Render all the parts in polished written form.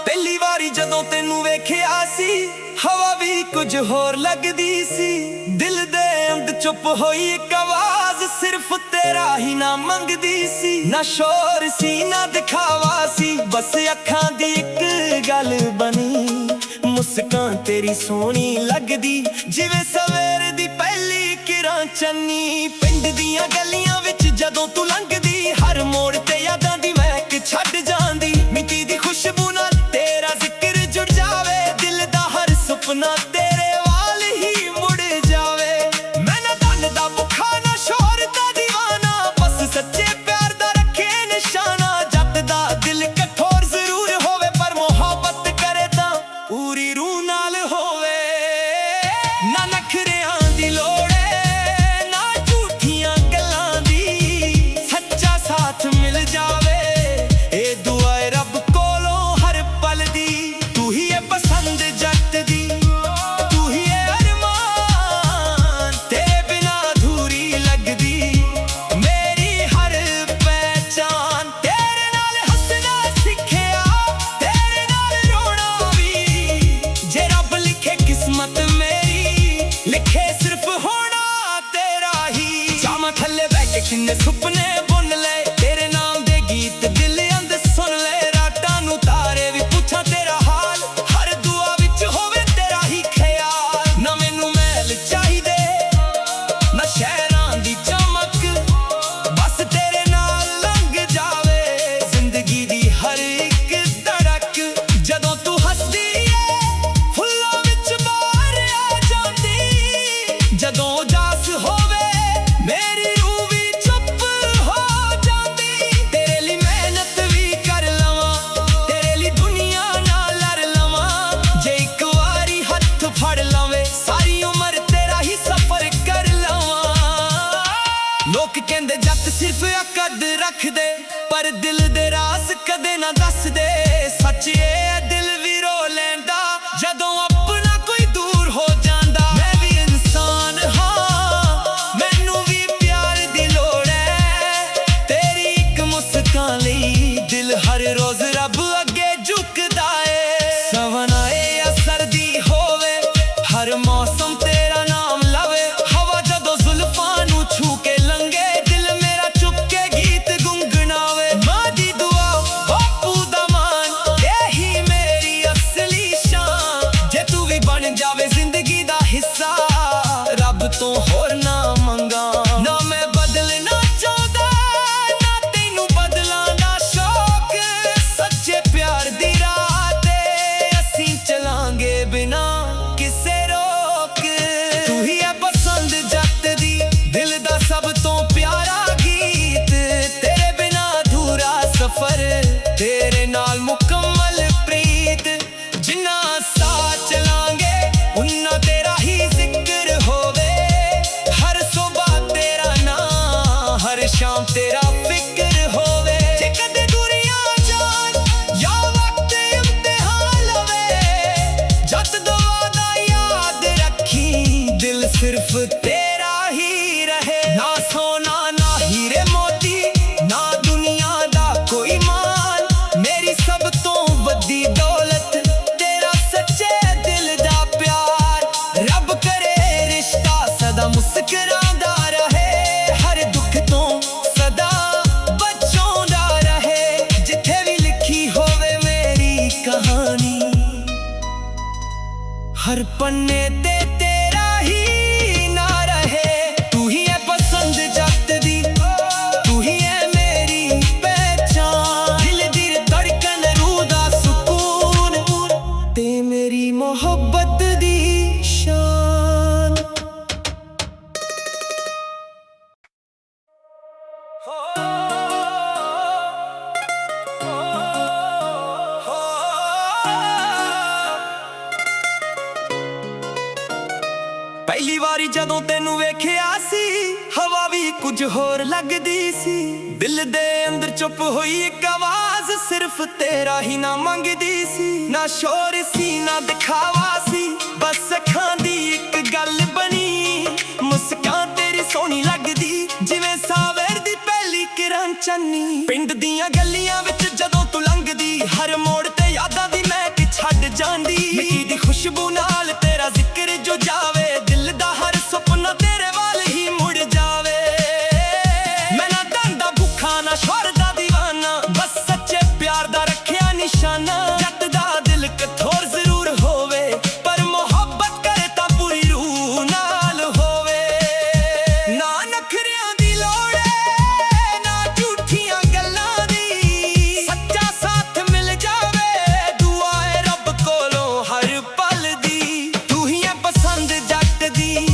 ਪਹਿਲੀ ਵਾਰੀ ਜਦੋਂ ਤੈਨੂੰ ਵੇਖਿਆ ਸੀ ਹਵਾ ਵੀ ਕੁਝ ਹੋਰ ਲੱਗਦੀ ਸੀ। ਦਿਲ ਦੇ ਅੰਦਰ ਚੁੱਪ ਹੋਈ ਇੱਕ ਆਵਾਜ਼ ਸਿਰਫ ਤੇਰਾ ਹੀ ਨਾਮ ਮੰਗਦੀ ਸੀ। ਨਾ ਸ਼ੋਰ ਸੀ ਨਾ ਦਿਖਾਵਾ ਸੀ, ਬਸ ਅੱਖਾਂ ਦੀ ਇੱਕ ਗੱਲ ਬਣੀ। ਮੁਸਕਾਨ ਤੇਰੀ ਸੋਹਣੀ ਲੱਗਦੀ ਜਿਵੇਂ ਸਵੇਰ ਦੀ ਪਹਿਲੀ ਕਿਰਨ ਚੰਨੀ। ਪਿੰਡ ਦੀਆਂ ਗਲੀਆਂ ਵਿੱਚ ਜਦੋਂ ਤੂੰ ਲੰਘਦੀ ਹਰ ਮੋੜ ਤੇ ਯਾਦਾਂ ਦੀ ਮਹਿਕ ਛੱਡ ਜਾਂਦੀ। ਮਿੱਟੀ ਦੀ ਖੁਸ਼ਬੂ ਨਾਲ ਤੇਰਾ ਜ਼ਿਕਰ ਜੁੜ ਜਾਵੇ, ਦਿਲ ਦਾ ਹਰ ਸੁਪਨਾ ਤੇਰੇ ਵਾਲ ਹੀ ਮੁੜ ਜਾਵੇ। ਮੈਂ ਨਾ ਧਨ ਦਾ ਭੁੱਖਾ ਨਾ ਸ਼ੋਹਰ ਦਾ ਦੀਵਾਨਾ, ਬਸ ਸੱਚੇ ਪਿਆਰ ਦਾ ਰੱਖੇ ਨਿਸ਼ਾਨਾ। ਜੱਟ ਦਾ ਦਿਲ ਕਠੋਰ ਜ਼ਰੂਰ ਹੋਵੇ ਪਰ ਮੁਹੱਬਤ ਕਰੇ ਤਾਂ ਪੂਰੀ ਰੂਹ ਨਾਲ ਹੋਵੇ। ਨਾ ਨਖਰਿਆਂ ਦੀ ਲੋੜ ਏ ਨਾ ਝੂਠੀਆਂ ਗੱਲਾਂ ਦੀ, ਸੱਚਾ ਸਾਥ ਮਿਲ ਜਾਵੇ ਇਹ ਦੁਆ ਏ ਰੱਬ ਕੋਲੋਂ ਹਰ ਪਲ ਦੀ। ਤੂੰ ਹੀ ਏ ਪਸੰਦ ਜੱਟ ਦੀ, ਤੂੰ ਹੀ ਏ ਅਰਮਾਨ, ਤੇਰੇ ਬਿਨਾ ਅਧੂਰੀ ਲੱਗਦੀ ਮੇਰੀ ਹਰ ਪਹਿਚਾਨ। ਤੇਰੇ ਨਾਲ ਹੱਸਣਾ ਸਿੱਖਿਆ, ਤੇਰੇ ਨਾਲ ਰੋਣਾ ਵੀ। ਜੇ ਰੱਬ ਲਿਖੇ ਕਿਸਮਤ ਮੇਰੀ, ਲਿਖੇ ਸਿਰਫ ਹੋਣਾ ਤੇਰਾ ਹੀ। ਚਾਵਾਂ ਥੱਲੇ ਬਹਿ ਕੇ ਕਿੰਨੇ ਸੁਪਨੇ ਬੁਣ ਲਏ, ਤੇਰੇ ਨਾਮ ਦੇ ਗੀਤ ਦਿਲ ਅੰਦਰ ਸੁਣ ਲਏ। ਰਾਤਾਂ ਨੂੰ ਤਾਰੇ ਵੀ ਪੁੱਛਾਂ ਤੇਰਾ ਹਾਲ, ਹਰ ਦੁਆ ਵਿੱਚ ਹੋਵੇ ਤੇਰਾ ਹੀ ਖਿਆਲ। ਨਾ ਮੈਨੂੰ ਮਹਿਲ ਚਾਹੀਦੇ ਨਾ ਸ਼ਹਿਰਾਂ ਦੀ ਚਮਕ, ਬਸ ਤੇਰੇ ਨਾਲ ਲੰਘ ਜਾਵੇ ਜ਼ਿੰਦਗੀ ਦੀ ਹਰ ਇੱਕ ਧੜਕ। ਜਦੋਂ ਤੂੰ ਹੱਸਦੀ ਏ ਫੁੱਲਾਂ ਵਿੱਚ ਬਾਹਰ ਆ ਜਾਂਦੀ, ਜਦੋਂ ਉਦਾਸ ਹੋਵੇ ਮੇਰੀ ਰੂਹ ਵੀ ਚੁੱਪ ਹੋ ਜਾਂਦੀ। ਤੇਰੇ ਲਈ ਮਿਹਨਤ ਵੀ ਕਰ ਲਵਾਂ, ਤੇਰੇ ਲਈ ਦੁਨੀਆ ਨਾਲ ਲੜ ਲਵਾਂ। ਜੇ ਇੱਕ ਵਾਰੀ ਹੱਥ ਫੜ ਲਵੇਂ ਸਾਰੀ ਉਮਰ ਤੇਰਾ ਹੀ ਸਫ਼ਰ ਕਰ ਲਵਾਂ। ਲੋਕ ਕਹਿੰਦੇ ਜੱਟ ਸਿਰਫ ਅਕਦ ਰੱਖਦੇ, ਪਰ ਦਿਲ ਦੇ ਰਾਜ਼ ਕਦੇ ਨਾ ਦੱਸਦੇ। ਸੱਚ ਏ ਦਿਲ ਵੀ ਰੋ ਲੈਂਦਾ ਜਦੋਂ ਆਪਣਾ ਕੋਈ ਦੂਰ ਹੋ ਜਾਂਦਾ। ਮੈਂ ਵੀ ਇਨਸਾਨ ਹਾਂ, ਮੈਨੂੰ ਵੀ ਪਿਆਰ ਦੀ ਲੋੜ ਹੈ। ਤੇਰੀ ਇੱਕ ਮੁਸਕਾਨ ਲਈ ਦਿਲ ਹਰ ਰੋਜ਼ ਰੱਬ ਅੱਗੇ ਝੁਕਦਾ ਏ। ਸਾਵਣ ਆਏ ਜਾਂ ਸਰਦੀ ਹੋਵੇ ਹਰ ਮੌਸਮ ਤੇਰਾ ਨਾਮ ਲਵੇ। ਹਵਾ ਜਦੋਂ ਜ਼ੁਲਫਾਂ ਨੂੰ ਛੂ ਕੇ ਲੰਘੇ ਦਿਲ ਮੇਰਾ ਚੁੱਕ ਕੇ ਗੀਤ ਗੁੰਗਣਾਵੇ। ਮਾਂ ਦੀ ਦੁਆ ਬਾਪੂ ਦਾ ਮਾਨ ਇਹੀ ਮੇਰੀ ਅਸਲੀ ਸ਼ਾਨ। ਜੇ ਤੂੰ ਵੀ ਬਣ ਜਾਵੇ ਜ਼ਿੰਦਗੀ ਦਾ ਹਿੱਸਾ, ਰੱਬ ਤੋਂ ਹੋਰ ਨਾ ਮੰਗਾ। ਨਾ ਮੈਂ ਬਦਲਣਾ ਚਾਹੁੰਦਾ ਨਾ ਤੈਨੂੰ ਬਦਲਾਂ ਦਾ ਸ਼ੌਕ, ਸੱਚੇ ਪਿਆਰ ਦੀ ਰਾਹ ਤੇ ਅਸੀਂ ਚਲਾਂਗੇ ਬਿਨਾ ਕਿਸੇ ਰੋਕ। ਤੂੰ ਹੀ ਹੈ ਪਸੰਦ ਜੱਟ ਦੀ, ਦਿਲ ਦਾ ਸਭ ਤੋਂ ਪਿਆਰਾ ਗੀਤ। ਤੇਰੇ ਬਿਨਾ ਅਧੂਰਾ ਸਫ਼ਰ, ਤੇਰੇ ਨਾਲ ਮੁਕੰਮਲ ਪ੍ਰੀਤ। ਜਿੰਨਾ ਸਾਥ ਚਲਾਂਗੇ ਉਨਾ ਤੇਰਾ ਹੀ ਜ਼ਿਕਰ ਹੋਵੇ। ਹਰ ਸੁਬਾਹ ਤੇਰਾ ਨਾਂ, ਹਰ ਸ਼ਾਮ ਤੇਰਾ ਫਿਕਰ ਹੋਵੇ। ਜੇ ਕਦੇ ਦੁਨੀਆ ਜਾਨ ਜਾਂ ਵਕਤ ਇਮਤਿਹਾਨ ਲਵੇ, ਜੱਟ ਦੁਆ ਦਾ ਯਾਦ ਰੱਖੀ ਦਿਲ ਸਿਰਫ ਤੇਰਾ ਹੀ ਰਹੇ। ਨਾ ਸੋਨਾ ਨਾ ਹੀਰੇ ਮੋਤੀ ਨਾ ਦੁਨੀਆ ਦਾ ਕੋਈ ਮਾਲ, ਮੇਰੀ ਸਭ ਤੋਂ ਵੱਡੀ ਦੌਲਤ ਤੇਰਾ ਸੱਚੇ ਦਿਲ ਦਾ ਪਿਆਰ। ਰੱਬ ਕਰੇ ਰਿਸ਼ਤਾ ਸਦਾ ਮੁਸਕਰਾਉਂਦਾ ਰਹੇ, ਹਰ ਦੁੱਖ ਤੋਂ ਸਦਾ ਬਚਾਉਂਦਾ ਰਹੇ। ਜਿੱਥੇ ਵੀ ਲਿਖੀ ਹੋਵੇ ਮੇਰੀ ਕਹਾਣੀ, ਹਰ ਪੰਨੇ ਤੇ ਤੇਰਾ ਹੀ ਨਾ ਰਹੇ। ਤੂੰ ਹੀ ਹੈ ਪਸੰਦ ਜੱਟ ਦੀ, ਤੂੰ ਹੀ ਹੈ ਮੇਰੀ ਪਹਿਚਾਨ। ਦਿਲ ਦੀ ਧੜਕਨ ਰੂਹ ਦਾ ਸਕੂਨ, ਤੇ ਮੇਰੀ ਮੁਹੱਬਤ ਦੀ ਸ਼ਾਨ। ਪਹਿਲੀ ਵਾਰੀ ਜਦੋਂ ਤੈਨੂੰ ਵੇਖਿਆ ਸੀ ਹਵਾ ਵੀ ਕੁਝ ਹੋਰ ਲੱਗਦੀ ਸੀ। ਦਿਲ ਦੇ ਅੰਦਰ ਚੁੱਪ ਹੋਈ ਇੱਕ ਆਵਾਜ਼ ਸਿਰਫ ਤੇਰਾ ਹੀ ਨਾਮ ਮੰਗਦੀ ਸੀ। ਨਾ ਸ਼ੋਰ ਸੀ ਨਾ ਦਿਖਾਵਾ ਸੀ, ਬਸ ਅੱਖਾਂ ਦੀ ਚੰਨੀ। ਪਿੰਡ ਦੀਆਂ ਗਲੀਆਂ ਵਿੱਚ ਜਦੋਂ ਤੂੰ ਲੰਘਦੀ, ਹਰ ਮੋੜ ਤੇ ਯਾਦਾਂ ਦੀ ਮਹਿਕ ਛੱਡ ਜਾਂਦੀ। ਮਿੱਟੀ ਦੀ ਖੁਸ਼ਬੂ ਨਾਲ ਤੇਰਾ ਜ਼ਿਕਰ ਜੋ ਜਾਵੇ, ਦਿਲ ਦਾ ਹਰ ਸੁਪਨਾ ਤੇਰੇ ਵੱਲ ਹੀ ਮੁੜ ਜਾਵੇ। ਮੈਂ ਨਾ ਡਰਦਾ ਭੁੱਖਾ ਨਾ ਸ਼ੌਹਰਤ ਦਾ ਦੀਵਾਨਾ, ਬਸ ਸੱਚੇ ਪਿਆਰ ਦਾ ਰੱਖਿਆ ਨਿਸ਼ਾਨਾ। ਜੱਟ ਦਾ ਦਿਲ ਕਠੋਰ ਜ਼ਰੂਰ ਹੋਵੇ, ਪਰ ਮੁਹੱਬਤ ਕਰੇ ਤਾਂ ਪੂਰੀ ਰੂਹ ਨਾਲ ਹੋਵੇ। ਨਾ ਨਖਰਿਆਂ ਦੀ ਲੋੜ ਏ, ਨਾ ਝੂਠੀਆਂ ਗੱਲਾਂ ਦੀ, ਸੱਚਾ ਸਾਥ ਮਿਲ ਜਾਵੇ ਦੁਆ ਏ ਰੱਬ ਕੋਲੋਂ ਹਰ ਪਲ ਦੀ। ਤੂੰ ਹੀ ਹੈ ਪਸੰਦ ਜੱਟ ਦੀ,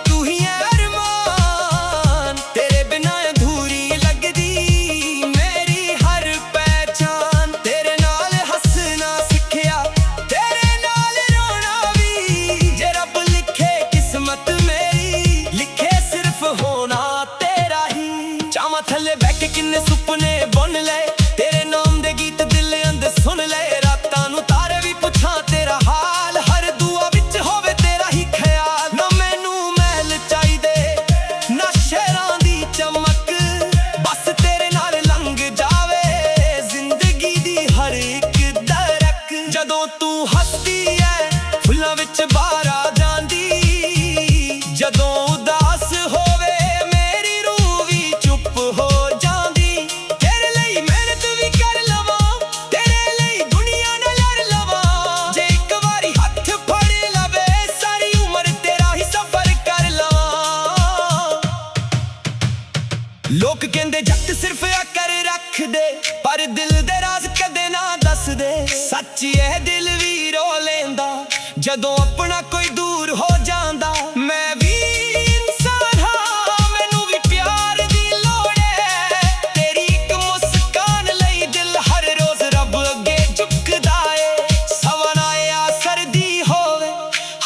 ਤੂੰ ਹੀ ਹੈ ਅਰਮਾਨ, ਤੇਰੇ ਬਿਨਾਂ ਅਧੂਰੀ ਲੱਗਦੀ ਮੇਰੀ ਹਰ ਪਹਿਚਾਨ। ਤੇਰੇ ਨਾਲ ਹੱਸਣਾ ਸਿੱਖਿਆ, ਤੇਰੇ ਨਾਲ ਰੋਣਾ ਵੀ, ਜੇ ਰੱਬ ਲਿਖੇ ਕਿਸਮਤ ਮੇਰੀ, ਲਿਖੇ ਸਿਰਫ ਹੋਣਾ ਤੇਰਾ ਹੀ। ਚਾਵਾਂ ਥੱਲੇ ਬਹਿ ਕੇ ਕਿੰਨੇ ਸੁਪਨੇ ਬੁਣ ਲਏ, ਤੇਰੇ ਨਾਮ ਦੇ ਗੀਤ ਦਿਲ ਅੰਦਰ ਸੁਣ ਲਏ। ਰਾਤਾਂ ਨੂੰ ਤਾਰੇ ਵੀ ਪੁੱਛਾਂ ਤੇਰਾ ਹਾਲ, ਹਰ ਦੁਆ ਵਿੱਚ ਹੋਵੇ ਤੇਰਾ ਹੀ ਖਿਆਲ। ਨਾ ਮੈਨੂੰ ਮਹਿਲ ਚਾਹੀਦੇ ਨਾ ਸ਼ਹਿਰਾਂ ਦੀ ਚਮਕ, ਬਸ ਤੇਰੇ ਨਾਲ ਲੰਘ ਜਾਵੇ ਜ਼ਿੰਦਗੀ ਦੀ ਹਰ ਇੱਕ ਦਰਕ। ਜਦੋਂ ਤੂੰ ਹੱਸਦੀ ਐ ਫੁੱਲਾਂ ਵਿੱਚ ਬਾਹਰ ਆ ਜਾਂਦੀ, ਜਦੋਂ ਉਦਾਸ ਹੋਵੇ ਮੇਰੀ ਰੂਹ ਵੀ ਚੁੱਪ ਹੋ ਜਾਂਦੀ। ਤੇਰੇ ਲਈ ਮਿਹਨਤ ਵੀ ਕਰ ਲਵਾਂ, ਤੇਰੇ ਲਈ ਦੁਨੀਆ ਨਾਲ ਲੜ ਲਵਾਂ, ਜੇ ਇੱਕ ਵਾਰੀ ਹੱਥ ਫੜ ਲਵੇ ਸਾਰੀ ਉਮਰ ਤੇਰਾ ਹੀ ਸਫ਼ਰ ਕਰ ਲਵਾਂ। ਲੋਕ ਕਹਿੰਦੇ ਜੱਟ ਸਿਰਫ ਅਕਰ ਰੱਖਦੇ, ਪਰ ਦਿਲ ਦੇ ਰਾਜ਼ ਕਦੇ ਨਾ ਦੱਸਦੇ। ਸੱਚ ਇਹ ਦਿਲ ਵੀ ਰੋ ਲੈਂਦਾ ਜਦੋਂ ਆਪਣਾ ਕੋਈ ਦੂਰ ਹੋ ਜਾਂਦਾ। ਮੈਂ ਵੀ ਇਨਸਾਨ ਹਾਂ, ਮੈਨੂੰ ਵੀ ਪਿਆਰ ਦੀ ਲੋੜ ਏ, ਤੇਰੀ ਇੱਕ ਮੁਸਕਾਨ ਲਈ ਦਿਲ ਹਰ ਰੋਜ਼ ਰੱਬ ਅੱਗੇ ਝੁਕਦਾ ਏ। ਸਵਨ ਆਇਆ ਸਰਦੀ ਹੋਵੇ,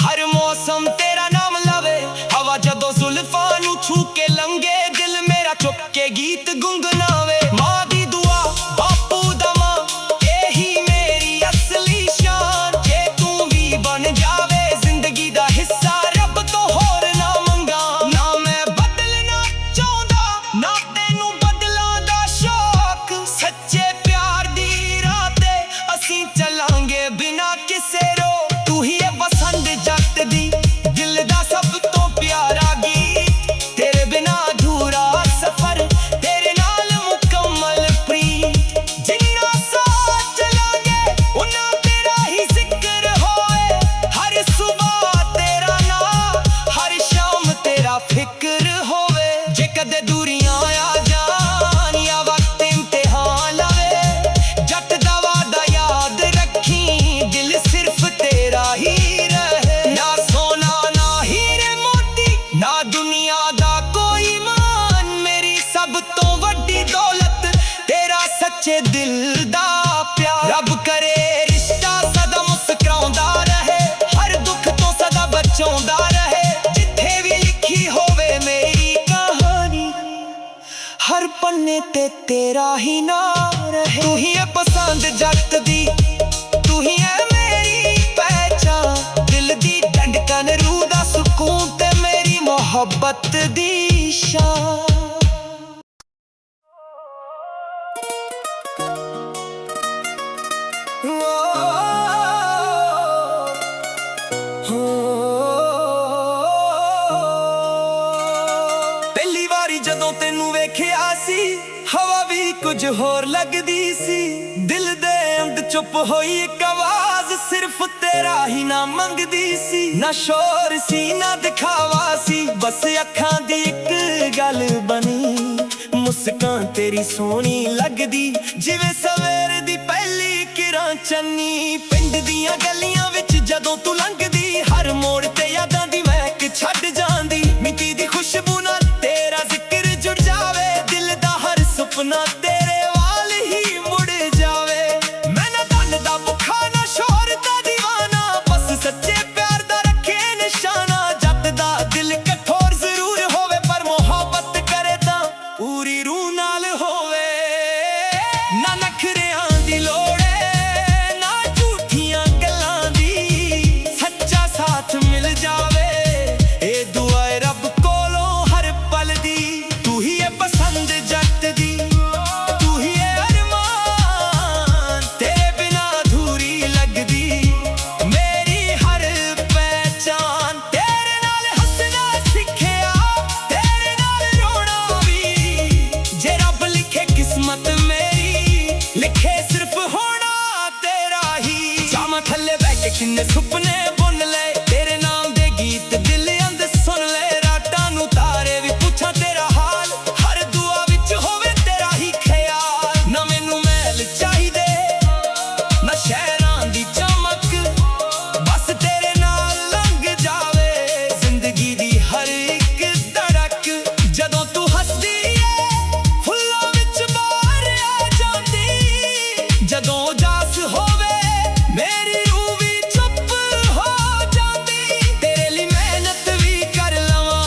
ਹਰ ਮੌਸਮ ਤੇਰਾ ਨਾਮ ਲਵੇ, ਹਵਾ ਜਦੋਂ ਜ਼ੁਲਫਾਂ ਨੂੰ ਛੂ ਕੇ ਲੰਘੇ, ਦਿਲ ਮੇਰਾ ਚੁੱਕ ਕੇ ਗੀਤ ਗੁੰਗਨਾਵੇ। ਮਾਂ ਦੀ ਦੁਆ ਬਾਪੂ ਦਾ ਮਾਂ, ਇਹੀ ਮੇਰੀ ਅਸਲੀ ਸ਼ਾਨ, ਜੇ ਤੂੰ ਵੀ ਬਣ ਜਾਵੇ ਜ਼ਿੰਦਗੀ ਦਾ ਹਿੱਸਾ, ਰੱਬ ਤੋਂ ਹੋਰ ਨਾ ਮੰਗਾ। ਨਾ ਮੈਂ ਬਦਲਣਾ ਚਾਹੁੰਦਾ, ਨਾ ਤੈਨੂੰ ਬਦਲਾਂ ਦਾ ਸ਼ੌਕ, ਸੱਚੇ ਪਿਆਰ ਦੀ ਰਾਹ ਤੇ ਅਸੀਂ ਚੱਲਾਂਗੇ ਬਿਨਾਂ ਕਿਸੇ ਰੋਕ। ਤੂੰ ਹੀ ਹੈ ਪਸੰਦ ਜੱਟ ਦੀ, ਦਿਲ ਦਾ ਸਭ ਤੋਂ ਪਿਆਰਾ ਗੀਤ, ਤੇਰੇ ਬਿਨਾਂ ਅਧੂਰਾ ਸਫ਼ਰ, ਤੇਰੇ ਨਾਲ ਮੁਕੰਮਲ ਪ੍ਰੀਤ। ਜਿੰਨਾ ਸਾਥ ਚਲਾਂਗੇ ਉਨਾ ਤੇਰਾ ਹੀ ਜ਼ਿਕਰ ਹੋਵੇ, ਹਰ ਸੁਬਾਹ ਤੇਰਾ ਨਾਂ, ਹਰ ਸ਼ਾਮ ਤੇਰਾ ਫਿਕਰ ਹੋਵੇ। ਜੇ ਕਦੇ ਦੂਰੀਆਂ ਆ ਜਾਣ ਜਾਂ ਵਕਤ ਇਮਤਿਹਾਨ ਲਵੇ, ਜੱਟ ਦਾ ਵਾਦਾ ਯਾਦ ਰੱਖੀ, ਦਿਲ ਸਿਰਫ ਤੇਰਾ ਹੀ ਰਹੇ। ਨਾ ਸੋਨਾ ਨਾ ਹੀਰੇ ਮੋਤੀ, ਨਾ ਦੁਨੀਆ ਦਾ ਕੋਈ ਮਾਨ, ਮੇਰੀ ਸਭ ਤੋਂ ਵੱਡੀ ਦੌਲਤ ਤੇਰਾ ਸੱਚੇ ਦਿਲ ਦਾ ਪਿਆਰ। ਰੱਬ ਕਰੇ ਰਿਸ਼ਤਾ ਸਦਾ ਮੁਸਕਰਾਉਂਦਾ ਰਹੇ, ਹਰ ਦੁੱਖ ਤੋਂ ਸਦਾ ਬਚਾਉਂਦਾ ਰਹੇ, ਜਿੱਥੇ ਵੀ ਲਿਖੀ ਹੋਵੇ ਮੇਰੀ ਕਹਾਣੀ, ਹਰ ਪੰਨੇ ਤੇ ਤੇਰਾ ਹੀ ਨਾਂ ਰਹੇ। ਤੂੰ ਹੀ ਹੈ ਪਸੰਦ ਜੱਟ ਦੀ, ਤੂੰ ਹੀ ਹੈ ਮੇਰੀ ਪਹਿਚਾਨ, ਦਿਲ ਦੀ ਧੜਕਨ ਰੂਹ ਦਾ ਸਕੂਨ ਤੇ ਮੇਰੀ ਮੁਹੱਬਤ ਦੀ ਸ਼ਾਨ। ਪਹਿਲੀ ਵਾਰੀ ਜਦੋਂ ਤੈਨੂੰ ਵੇਖਿਆ ਸੀ, ਹਵਾ ਵੀ ਕੁਝ ਹੋਰ ਲੱਗਦੀ ਸੀ। ਦਿਲ ਦੇ ਅੰਦ ਚੁੱਪ ਹੋਈ ਇੱਕ ਆਵਾਜ਼, ਸਿਰਫ ਤੇਰਾ ਹੀ ਨਾ ਮੰਗਦੀ ਸੀ। ਨਾ ਸ਼ੋਰ ਸੀ ਨਾ ਦਿਖਾਵਾ ਸੀ, ਬਸ ਅੱਖਾਂ ਦੀ ਇੱਕ ਗੱਲ ਬਣੀ। ਮੁਸਕਾਨ ਤੇਰੀ ਸੋਹਣੀ ਲੱਗਦੀ, ਜਿਵੇਂ ਸਵੇਰ ਦੀ ਪਹਿਲੀ ਕਿਰਨ ਚੰਨੀ। ਪਿੰਡ ਦੀਆਂ ਗਲੀਆਂ ਵਿੱਚ ਜਦੋਂ ਤੂੰ ਲੰਘਦੀ, ਹਰ ਮੋੜ ਤੇ ਯਾਦਾਂ ਦੀ ਮਹਿਕ ਛੱਡ ਜਾਂਦੀ। ਮਿੱਟੀ ਦੀ ਖੁਸ਼ਬੂ ਨਾਲ ਤੇਰਾ ਜ਼ਿਕਰ ਜੁੜ ਜਾਵੇ, ਦਿਲ ਦਾ ਹਰ ਸੁਪਨਾ ਤੇਰੇ ਵੱਲ ਹੀ ਮੁੜ ਜਾਵੇ। ਮੈਂ ਨਾ ਧਨ ਦਾ ਭੁੱਖਾ ਨਾ ਸ਼ੌਹਰਤ ਦਾ ਦੀਵਾਨਾ, ਬਸ ਸੱਚੇ ਪਿਆਰ ਦਾ ਰੱਖੇ ਨਿਸ਼ਾਨਾ। ਜੱਟ ਦਾ ਦਿਲ ਕਠੋਰ ਜ਼ਰੂਰ ਹੋਵੇ, ਪਰ ਮੁਹੱਬਤ ਕਰੇ ਤਾਂ ਪੂਰੀ ਰੂਹ ਨਾਲ ਹੋਵੇ। ਨਾ ਨਖਰਿਆਂ ਦੀ ਲੋੜ ਏ, ਨਾ ਝੂਠੀਆਂ ਗੱਲਾਂ ਦੀ, ਕਿੰਨੇ ਸੁਪਨੇ ਬੁਣ ਲਏ, ਤੇਰੇ ਨਾਮ ਦੇ ਗੀਤ ਦਿਲ ਅੰਦਰ ਸੁਣ ਲਏ। ਰਾਤਾਂ ਨੂੰ ਤਾਰੇ ਵੀ ਪੁੱਛਾਂ ਤੇਰਾ ਹਾਲ, ਹਰ ਦੁਆ ਵਿੱਚ ਹੋਵੇ ਤੇਰਾ ਹੀ ਖਿਆਲ। ਨਾ ਮੈਨੂੰ ਮਹਿਲ ਚਾਹੀਦੇ ਨਾ ਸ਼ਹਿਰਾਂ ਦੀ ਚਮਕ, ਬਸ ਤੇਰੇ ਨਾਲ ਲੰਘ ਜਾਵੇ ਜ਼ਿੰਦਗੀ ਦੀ ਹਰ ਇੱਕ ਧੜਕ। ਜਦੋਂ ਤੂੰ ਹੱਸਦੀ ਏ ਫੁੱਲਾਂ ਵਿੱਚ ਬਾਹਰ ਆ ਜਾਂਦੀ, ਜਦੋਂ ਉਦਾਸ ਹੋਵੇ ਮੇਰੀ ਰੂਹ ਵੀ ਚੁੱਪ ਹੋ ਜਾਂਦੀ। ਤੇਰੇ ਲਈ ਮਿਹਨਤ ਵੀ ਕਰ ਲਵਾਂ,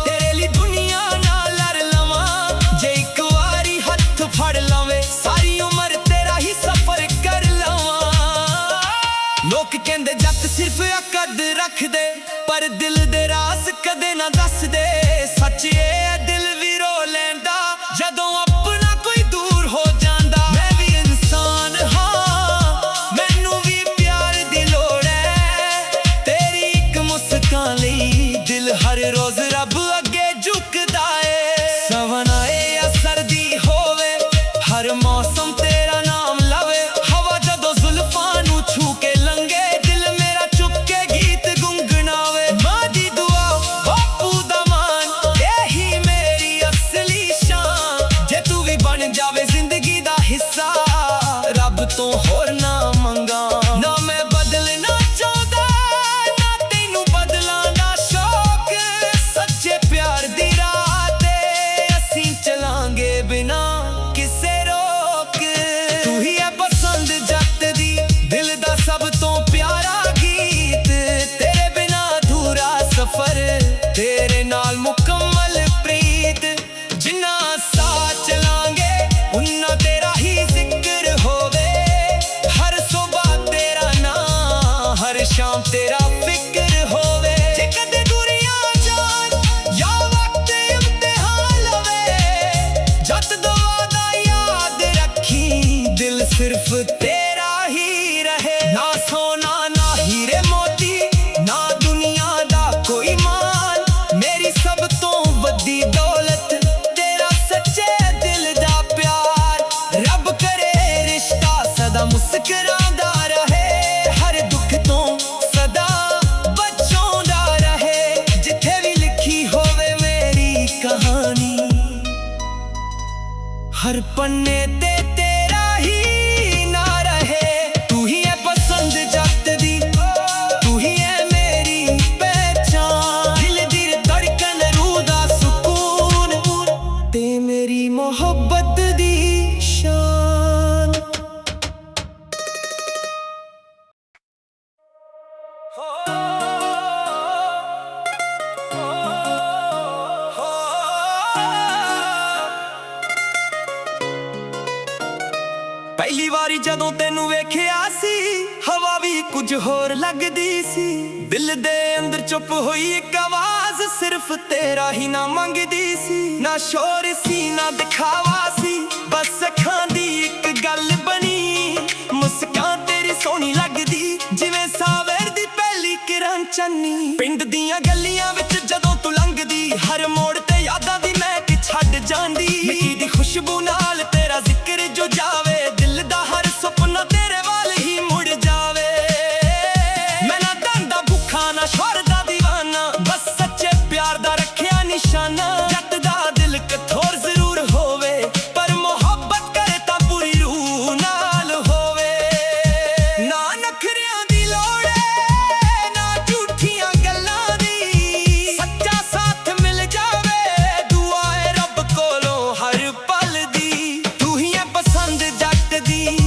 ਤੇਰੇ ਲਈ ਦੁਨੀਆ ਨਾਲ ਲੜ ਲਵਾਂ। ਜੇ ਇੱਕ ਵਾਰੀ ਹੱਥ ਫੜ ਲਵੇ ਸਾਰੀ ਉਮਰ ਤੇਰਾ ਹੀ ਸਫ਼ਰ ਕਰ ਲਵਾਂ। ਲੋਕ ਕਹਿੰਦੇ ਜੱਟ ਸਿਰਫ ਅਕਦ ਰੱਖਦੇ, ਪਰ ਦਿਲ ਦੇ ਰਾਜ਼ ਕਦੇ ਨਾ ਦੱਸਦੇ। ਸੱਚ ਇਹ ਦਿਲ ਵੀ ਰੋ ਲੈਂਦਾ ਜਦੋਂ ਆਪਣਾ ਕੋਈ ਦੂਰ ਹੋ ਜਾਂਦਾ। ਮੈਂ ਵੀ ਇਨਸਾਨ ਹਾਂ, ਮੈਨੂੰ ਵੀ ਪਿਆਰ ਦੀ ਲੋੜ ਹੈ। ਤੇਰੀ ਇੱਕ ਮੁਸਕਾਨ ਲਈ ਦਿਲ ਹਰ ਰੋਜ਼ ਰੱਬ ਅੱਗੇ ਝੁਕਦਾ ਏ। ਸਾਵਣ ਆਏ ਜਾਂ ਸਰਦੀ ਹੋਵੇ ਹਰ ਮੌਸਮ ਤੇਰਾ ਨਾਮ ਲਵੇ। ਹਵਾ ਜਦੋਂ ਜ਼ੁਲਫਾਂ ਨੂੰ ਛੂ ਕੇ ਲੰਘੇ ਦਿਲ ਮੇਰਾ ਚੁੱਕ ਕੇ ਗੀਤ ਗੁੰਗਣਾਵੇ। ਮਾਂ ਦੀ ਦੁਆ ਬਾਪੂ ਦਾ ਮਾਨ ਇਹੀ ਮੇਰੀ ਅਸਲੀ ਸ਼ਾਨ। ਜੇ ਤੂੰ ਵੀ ਬਣ ਜਾਵੇ ਜ਼ਿੰਦਗੀ ਦਾ ਹਿੱਸਾ ਰੱਬ ਤੋਂ ਹੋਰ ਨਾ ਮੰਗਾ। ਨਾ ਮੈਂ ਬਦਲਣਾ ਚਾਹੁੰਦਾ ਨਾ ਤੈਨੂੰ ਬਦਲਾਂ ਦਾ ਸ਼ੌਕ, ਸੱਚੇ ਪਿਆਰ ਦੀ ਰਾਹ ਤੇ ਅਸੀਂ ਚਲਾਂਗੇ ਬਿਨਾ ਕਿਸੇ ਰੋਕ। ਤੂੰ ਹੀ ਹੈ ਪਸੰਦ ਜੱਟ ਦੀ ਦਿਲ ਦਾ ਸਭ ਤੋਂ ਪਿਆਰਾ ਗੀਤ, ਤੇਰੇ ਬਿਨਾ ਅਧੂਰਾ ਸਫ਼ਰ ਤੇਰੇ ਨਾਲ ਮੁਕੰਮਲ ਪ੍ਰੀਤ। ਜਿੰਨਾ ਸਾਥ ਚਲਾਂਗੇ ਉਨਾ ਤੇਰਾ ਹੀ ਜ਼ਿਕਰ ਹੋਵੇ, ਹਰ ਸੁਬਹ ਤੇਰਾ ਨਾਂ ਹਰ ਸ਼ਾਮ ਤੇਰਾ ਫਿਕਰ ਹੋਵੇ। ਜੇ ਕਦੇ ਦੁਨੀਆ ਜਾਨ ਜਾਂ ਵਕਤ ਇਮਤਿਹਾਨ ਲਵੇ, ਜੱਟ ਦੁਆ ਦਾ ਯਾਦ ਰੱਖੀ ਦਿਲ ਸਿਰਫ ਤੇਰਾ ਹੀ ਰਹੇ। ਨਾ ਸੋਨਾ ਨਾ ਹੀਰੇ ਮੋਤੀ ਨਾ ਦੁਨੀਆ ਦਾ ਕੋਈ ਮਾਨ, ਮੇਰੀ ਸਭ ਤੋਂ ਵੱਡੀ ਦੌਲਤ ਤੇਰਾ ਸੱਚੇ ਦਿਲ ਦਾ ਪਿਆਰ। ਰੱਬ ਕਰੇ ਰਿਸ਼ਤਾ ਸਦਾ ਮੁਸਕਰਾਉਂਦਾ ਰਹੇ, ਹਰ ਦੁੱਖ ਤੋਂ ਸਦਾ ਬਚਾਉਂਦਾ ਰਹੇ। ਜਿੱਥੇ ਵੀ ਲਿਖੀ ਹੋਵੇ ਮੇਰੀ ਕਹਾਣੀ ਹਰ ਪੰਨੇ ਤੇ ਤੇਰਾ ਹੀ ਨਾ ਰਹੇ। ਤੂੰ ਹੀ ਹੈ ਪਸੰਦ ਜੱਟ ਦੀ, ਤੂੰ ਹੀ ਹੈ ਮੇਰੀ ਪਹਿਚਾਨ। ਦਿਲ ਦੀ ਧੜਕਨ ਰੂਹ ਦਾ ਸਕੂਨ ਤੇ ਮੇਰੀ ਮੁਹੱਬਤ ਦੀ ਸ਼ਾਨ। ਪਹਿਲੀ ਵਾਰੀ ਜਦੋਂ ਤੈਨੂੰ ਵੇਖਿਆ ਸੀ ਹਵਾ ਵੀ ਕੁਝ ਹੋਰ ਲੱਗਦੀ ਸੀ। ਦਿਲ ਦੇ ਅੰਦਰ ਚੁੱਪ ਹੋਈ ਇੱਕ ਆਵਾਜ਼ ਸਿਰਫ ਤੇਰਾ ਹੀ ਨਾ ਮੰਗਦੀ ਸੀ। ਨਾ ਸ਼ੋਰ ਸੀ ਨਾ ਦਿਖਾਵਾ ਸੀ, ਬਸ ਅੱਖਾਂ ਦੀ ਇੱਕ ਗੱਲ ਬਣੀ। ਮੁਸਕਾਨ ਤੇਰੀ ਸੋਹਣੀ ਲੱਗਦੀ ਜਿਵੇਂ ਸਾਵੇਰ ਦੀ ਪਹਿਲੀ ਕਿਰਨ ਚੰਨੀ। ਪਿੰਡ ਦੀਆਂ ਗਲੀਆਂ ਵਿੱਚ ਜਦੋਂ ਤੂੰ ਲੰਘਦੀ ਹਰ ਮੋੜ ਤੇ ਯਾਦਾਂ ਦੀ ਮਹਿਕ ਛੱਡ ਜਾਂਦੀ। ਮਿੱਟੀ ਦੀ ਖੁਸ਼ਬੂ ਨਾਲ ਤੇਰਾ ਜ਼ਿਕਰ ਜੋ ਜਾਵੇ, ਦਿਲ ਦਾ ਹਰ ਸੁਪਨਾ ਤੇਰੇ ਵੱਲ ਹੀ ਮੁੜ ਜਾਵੇ। ਮੈਂ ਨਾ ਧਨ ਦਾ ਭੁੱਖਾ ਨਾ ਸ਼ੋਹਰ ਦਾ ਦੀਵਾਨਾ, ਬਸ ਸੱਚੇ ਪਿਆਰ ਦਾ ਰੱਖਿਆ ਨਿਸ਼ਾਨਾ। ਜੱਟ ਦਾ ਦਿਲ ਕਠੋਰ ਜ਼ਰੂਰ ਹੋਵੇ, ਪਰ ਮੁਹੱਬਤ ਕਰੇ ਤਾਂ ਪੂਰੀ ਰੂਹ ਨਾਲ ਹੋਵੇ। ਨਾ ਨਖਰਿਆਂ ਦੀ ਲੋੜ ਏ ਨਾ ਝੂਠੀਆਂ ਗੱਲਾਂ ਦੀ, ਸੱਚਾ ਸਾਥ ਮਿਲ ਜਾਵੇ ਦੁਆ ਏ ਰੱਬ ਕੋਲੋਂ ਹਰ ਪਲ ਦੀ। ਤੂੰ ਹੀ ਹੈ ਪਸੰਦ ਜੱਟ ਦੀ,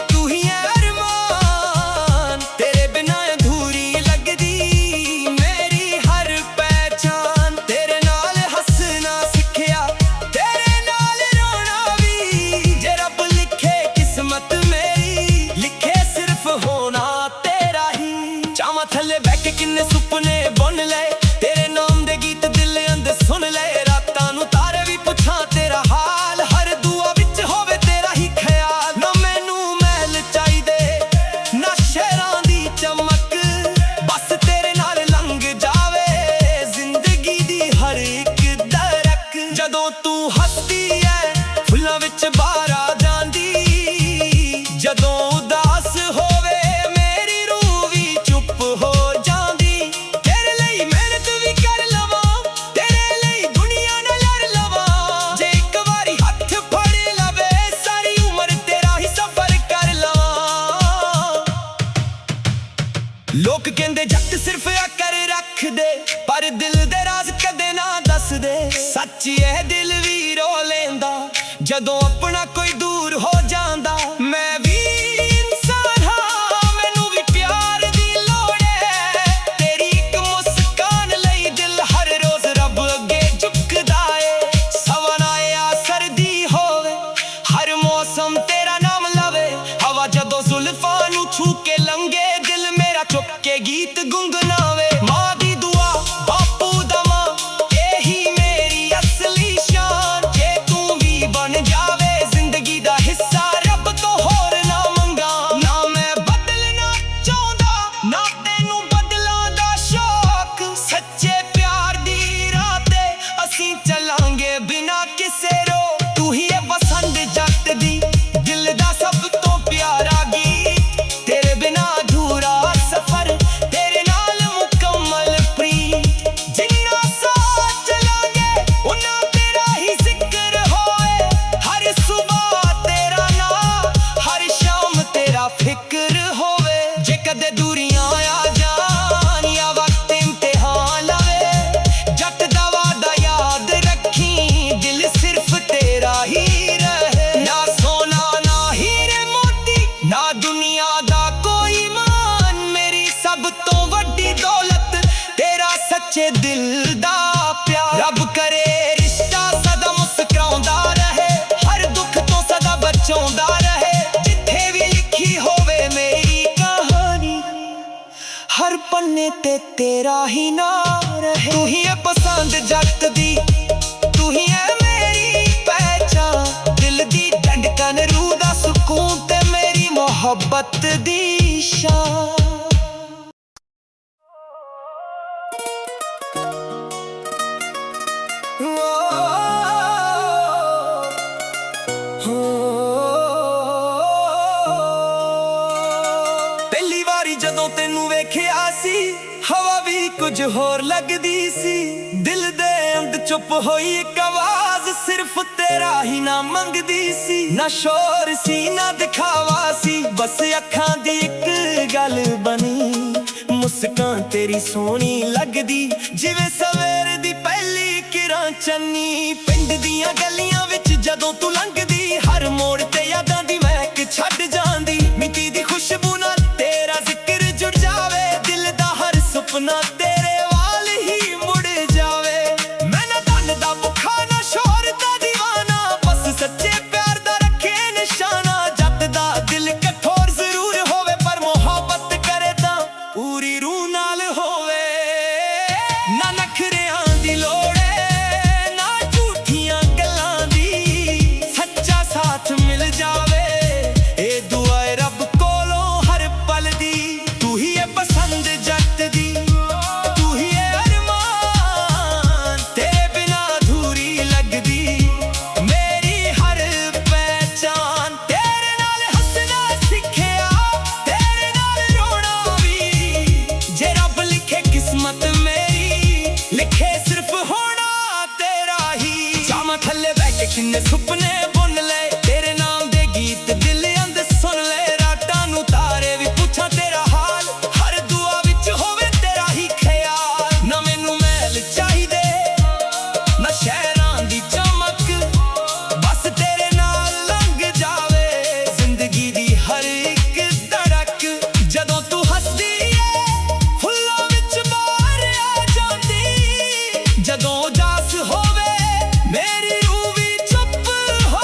ਤੂੰ ਹੀ ਹੈ ਅਰਮਾਨ, ਤੇਰੇ ਬਿਨਾਂ ਅਧੂਰੀ ਲੱਗਦੀ ਮੇਰੀ ਹਰ ਪਹਿਚਾਨ। ਤੇਰੇ ਨਾਲ ਹੱਸਣਾ ਸਿੱਖਿਆ, ਤੇਰੇ ਨਾਲ ਰੋਣਾ ਵੀ। ਜੇ ਰੱਬ ਲਿਖੇ ਕਿਸਮਤ ਮੇਰੀ, ਲਿਖੇ ਸਿਰਫ ਹੋਣਾ ਤੇਰਾ ਹੀ। ਚਾਵਾਂ ਥੱਲੇ ਬਹਿ ਕੇ ਕਿੰਨੇ ਸੁਪਨੇ ਬੁਣ ਲਏ, ਤੇਰੇ ਨਾਮ ਦੇ ਗੀਤ ਦਿਲ ਅੰਦਰ ਸੁਣ ਲਏ। ਰਾਤਾਂ ਨੂੰ ਤਾਰੇ ਵੀ ਪੁੱਛਾਂ ਤੇਰਾ ਹਾਲ, ਹਰ ਦੁਆ ਵਿੱਚ ਹੋਵੇ ਤੇਰਾ ਹੀ ਖਿਆਲ। ਨਾ ਮੈਨੂੰ ਮਹਿਲ ਚਾਹੀਦੇ ਨਾ ਸ਼ਹਿਰਾਂ ਦੀ ਚਮਕ, ਬਸ ਤੇਰੇ ਨਾਲ ਲੰਘ ਜਾਵੇ ਜ਼ਿੰਦਗੀ ਦੀ ਹਰ ਇੱਕ ਧੜਕ। ਜਦੋਂ ਤੂੰ ਹੱਸਦੀ ਐ ਫੁੱਲਾਂ ਵਿੱਚ ਬਾਹਰ ਆ ਜਾਂਦੀ, ਜਦੋਂ ਉਦਾਸ ਹੋਵੇ ਮੇਰੀ ਰੂਹ ਵੀ ਚੁੱਪ ਜੱਟ ਸਿਰਫ ਆਕਰ ਰੱਖਦੇ, ਪਰ ਦਿਲ ਦੇ ਰਾਜ਼ ਕਦੇ ਨਾ ਦੱਸਦੇ। ਸੱਚ ਇਹ ਦਿਲ ਵੀ ਰੋ ਲੈਂਦਾ ਜਦੋਂ ਆਪਣਾ ਕੋਈ ਦੂਰ ਹੋ ਜਾਂਦਾ। ਮੈਂ ਵੀ ਇਨਸਾਨ ਹਾਂ, ਮੈਨੂੰ ਵੀ ਪਿਆਰ ਦੀ ਲੋੜ ਏ। ਤੇਰੀ ਇੱਕ ਮੁਸਕਾਨ ਲਈ ਦਿਲ ਹਰ ਰੋਜ਼ ਰੱਬ ਅੱਗੇ ਝੁਕਦਾ ਏ। ਸਵਨ ਆਇਆ ਸਰਦੀ ਹੋਵੇ, ਹਰ ਮੌਸਮ ਤੇਰਾ ਨਾਮ ਲਵੇ। ਹਵਾ ਜਦੋਂ ਜ਼ੁਲਫਾਂ ਨੂੰ ਛੂ ਕੇ ਲੰਘੇ, ਦਿਲ ਮੇਰਾ ਚੁੱਕ ਕੇ ਗੀਤ ਗੁੰਗਨਾਵੇ। ਮਾਂ ਦੀ ਦੁਆ, ਬਾਪੂ ਦਾ ਮਾਂ, ਇਹੀ ਮੇਰੀ ਅਸਲੀ ਸ਼ਾਨ। ਜੇ ਤੂੰ ਵੀ ਬਣ ਜਾਵੇ ਜ਼ਿੰਦਗੀ ਦਾ ਹਿੱਸਾ, ਰੱਬ ਤੋਂ ਹੋਰ ਨਾ ਮੰਗਾ। ਨਾ ਮੈਂ ਬਦਲਣਾ ਚਾਹੁੰਦਾ, ਨਾ ਤੈਨੂੰ ਬਦਲਾਂ ਦਾ ਸ਼ੌਕ। ਸੱਚੇ ਪਿਆਰ ਦੀ ਰਾਹ ਤੇ ਅਸੀਂ ਚੱਲਾਂਗੇ ਬਿਨਾਂ ਕਿਸੇ ਰੋਕ। ਤੂੰ ਹੀ ਹੈ ਪਸੰਦ ਜੱਟ ਦੀ, ਦਿਲ ਦਾ ਸਭ ਤੋਂ ਪਿਆਰਾ ਗੀਤ। ਤੇਰੇ ਬਿਨਾਂ ਅਧੂਰਾ ਸਫ਼ਰ, ਤੇਰੇ ਨਾਲ ਮੁਕੰਮਲ ਪ੍ਰੀਤ। ਜਿੰਨਾ ਸਾਥ ਚਲਾਂਗੇ ਉਨਾ ਤੇਰਾ ਹੀ ਜ਼ਿਕਰ ਹੋਏ। ਹਰ ਸੁਬਾਹ ਤੇਰਾ ਨਾਂ, ਹਰ ਸ਼ਾਮ ਤੇਰਾ ਫਿਕਰ ਹੋਵੇ। ਜੇ ਕਦੇ ਦੂਰੀਆਂ ਆ ਜਾਣ ਜਾਂ ਵਕਤ ਇਮਤਿਹਾਨ ਲਵੇ, ਜੱਟ ਦਾ ਵਾਦਾ ਯਾਦ ਰੱਖੀ, ਦਿਲ ਸਿਰਫ ਤੇਰਾ ਹੀ ਰਹੇ। ਨਾ ਸੋਨਾ ਨਾ ਹੀਰੇ ਮੋਤੀ, ਨਾ ਦੁਨੀਆ ਦਾ ਕੋਈ ਮਾਨ। ਮੇਰੀ ਸਭ ਤੋਂ ਵੱਡੀ ਦੌਲਤ ਤੇਰਾ ਸੱਚੇ ਦਿਲ ਦਾ ਪਿਆਰ। ਰੱਬ ਕਰੇ ਰਿਸ਼ਤਾ ਸਦਾ ਮੁਸਕਰਾਉਂਦਾ ਰਹੇ, ਹਰ ਦੁੱਖ ਤੋਂ ਸਦਾ ਬਚਾਉਂਦਾ ਰਹੇ। ਜਿੱਥੇ ਵੀ ਲਿਖੀ ਹੋਵੇ ਮੇਰੀ ਕਹਾਣੀ, ਹਰ ਪੰਨੇ ਤੇ ਤੇਰਾ ਹੀ ਨਾਂ ਰਹੇ। ਤੂੰ ਹੀ ਹੈ ਪਸੰਦ ਜੱਟ ਦੀ, ਤੂੰ ਹੀ ਹੈ ਮੇਰੀ ਪਹਿਚਾਨ। ਦਿਲ ਦੀ ਧੜਕਨ, ਰੂਹ ਦਾ ਸਕੂਨ ਤੇ ਮੇਰੀ ਮੁਹੱਬਤ ਦੀ ਸ਼ਾਨ। ਪਹਿਲੀ ਵਾਰੀ ਜਦੋਂ ਤੈਨੂੰ ਵੇਖਿਆ ਸੀ, ਹਵਾ ਵੀ ਕੁਝ ਹੋਰ ਲੱਗਦੀ ਸੀ। ਦਿਲ ਦੇ ਅੰਦ ਚੁੱਪ ਹੋਈ ਇੱਕ ਆਵਾਜ਼, ਸਿਰਫ ਤੇਰਾ ਹੀ ਨਾਮ ਮੰਗਦੀ ਸੀ। ਨਾ ਸ਼ੋਰ ਸੀ ਨਾ ਦਿਖਾਵਾ ਸੀ, ਬਸ ਅੱਖਾਂ ਦੀ ਇੱਕ ਗੱਲ ਬਣੀ। ਮੁਸਕਾਨ ਤੇਰੀ ਸੋਹਣੀ ਲੱਗਦੀ, ਜਿਵੇਂ ਸਵੇਰ ਦੀ ਪਹਿਲੀ ਕਿਰਨ ਚੰਨੀ। ਪਿੰਡ ਦੀਆਂ ਗਲੀਆਂ ਵਿੱਚ ਜਦੋਂ ਤੂੰ ਲੰਘਦੀ, ਹਰ ਮੋੜ ਤੇ ਯਾਦਾਂ ਦੀ ਮਹਿਕ ਛੱਡ ਜਾਂਦੀ। ਮਿੱਟੀ ਦੀ ਖੁਸ਼ਬੂ ਨਾਲ ਤੇਰਾ ਜ਼ਿਕਰ ਜੁੜ ਜਾਵੇ, ਦਿਲ ਦਾ ਹਰ ਸੁਪਨਾ ਤੇਰੇ ਵਾਲ ਹੀ ਮੁੜ ਜਾਵੇ। ਮੈਂ ਨਾ ਧਨ ਦਾ ਭੁੱਖਾ, ਨਾ ਸ਼ੋਹਰਤ ਦਾ ਦੀਵਾਨਾ, ਬਸ ਸੱਚੇ ਪਿਆਰ ਦਾ ਰੱਖੇ ਨਿਸ਼ਾਨਾ। ਜੱਟ ਦਾ ਦਿਲ ਕਠੋਰ ਜ਼ਰੂਰ ਹੋਵੇ, ਪਰ ਮੁਹੱਬਤ ਕਰੇ ਤਾਂ ਪੂਰੀ ਰੂਹ ਨਾਲ ਹੋਵੇ। ਨਾ ਨਖਰਿਆਂ ਦੀ ਲੋੜ ਏ, ਨਾ ਝੂਠੀਆਂ ਗੱਲਾਂ ਦੀ, ਸੱਚਾ ਸਾਥ ਮਿਲ ਜਾਵੇ। ਇਹ ਦੁਆ ਏ ਰੱਬ ਕੋਲੋਂ ਹਰ ਪਲ ਦੀ। ਤੂੰ ਹੀ ਹੈ ਪਸੰਦ ਜੱਟ ਦੀ, ਤੂੰ ਹੀ ਹੈ ਅਰਮਾਨ। ਤੇਰੇ ਬਿਨਾਂ ਅਧੂਰੀ ਲੱਗਦੀ ਮੇਰੀ ਹਰ ਪਹਿਚਾਨ। ਤੇਰੇ ਨਾਲ ਹੱਸਣਾ ਸਿੱਖਿਆ, ਤੇਰੇ ਨਾਲ ਰੋਣਾ ਵੀ। ਜੇ ਰੱਬ ਲਿਖੇ ਕਿਸਮਤ ਮੇਰੀ, ਲਿਖੇ ਸਿਰਫ ਹੋਣਾ ਤੇਰਾ ਹੀ। ਚਾਵਾਂ ਥੱਲੇ ਬਹਿ ਕੇ ਕਿੰਨੇ ਸੁਪਨੇ ਬੁਣ ਲਏ, ਤੇਰੇ ਨਾਮ ਦੇ ਗੀਤ ਦਿਲ ਅੰਦ ਸੁਣ ਲਏ। ਰਾਤਾਂ ਨੂੰ ਤਾਰੇ ਵੀ ਪੁੱਛਾਂ ਤੇਰਾ ਹਾਲ, ਹਰ ਦੁਆ ਵਿੱਚ ਹੋਵੇ ਤੇਰਾ ਹੀ ਖਿਆਲ। ਨਾ ਮੈਨੂੰ ਮਹਿਲ ਚਾਹੀਦੇ, ਨਾ ਸ਼ਹਿਰਾਂ ਦੀ ਚਮਕ, ਬਸ ਤੇਰੇ ਨਾਲ ਲੰਘ ਜਾਵੇ ਜ਼ਿੰਦਗੀ ਦੀ ਹਰ ਇੱਕ ਧੜਕ। ਜਦੋਂ ਤੂੰ ਹੱਸਦੀ ਏ, ਫੁੱਲਾਂ ਵਿੱਚ ਬਾਹਰ ਆ ਜਾਂਦੀ। ਜਦੋਂ ਉਦਾਸ ਹੋਵੇ ਮੇਰੀ ਰੂਹ ਵੀ ਚੁੱਪ ਹੋ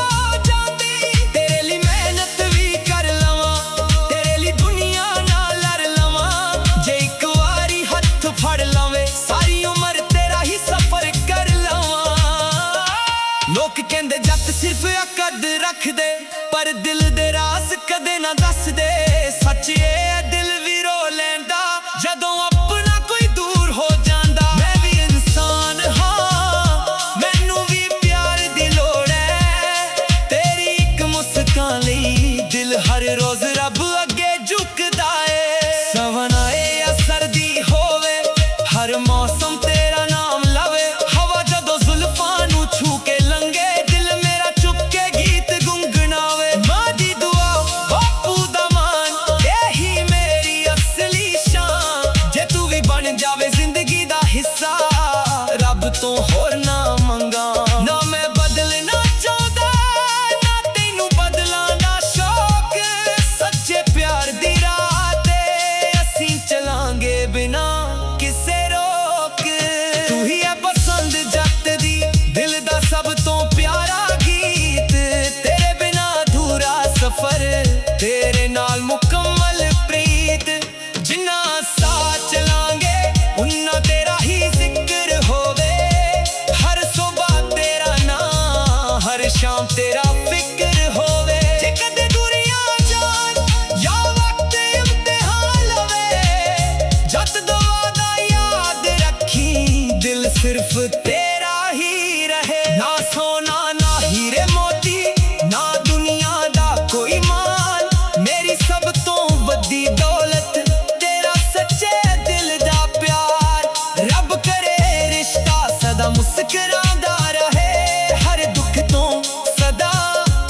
ਸਿਰਫ ਤੇਰਾ ਹੀ ਰਹੇ। ਨਾ ਸੋਨਾ ਨਾ ਹੀਰੇ ਮੋਤੀ ਨਾ ਦੁਨੀਆ ਦਾ ਕੋਈ ਮਾਲ, ਮੇਰੀ ਸਭ ਤੋਂ ਵੱਡੀ ਦੌਲਤ ਤੇਰਾ ਸੱਚੇ ਦਿਲ ਦਾ ਪਿਆਰ। ਰੱਬ ਕਰੇ ਰਿਸ਼ਤਾ ਸਦਾ ਮੁਸਕਰਾਉਂਦਾ ਰਹੇ, ਹਰ ਦੁੱਖ ਤੋਂ ਸਦਾ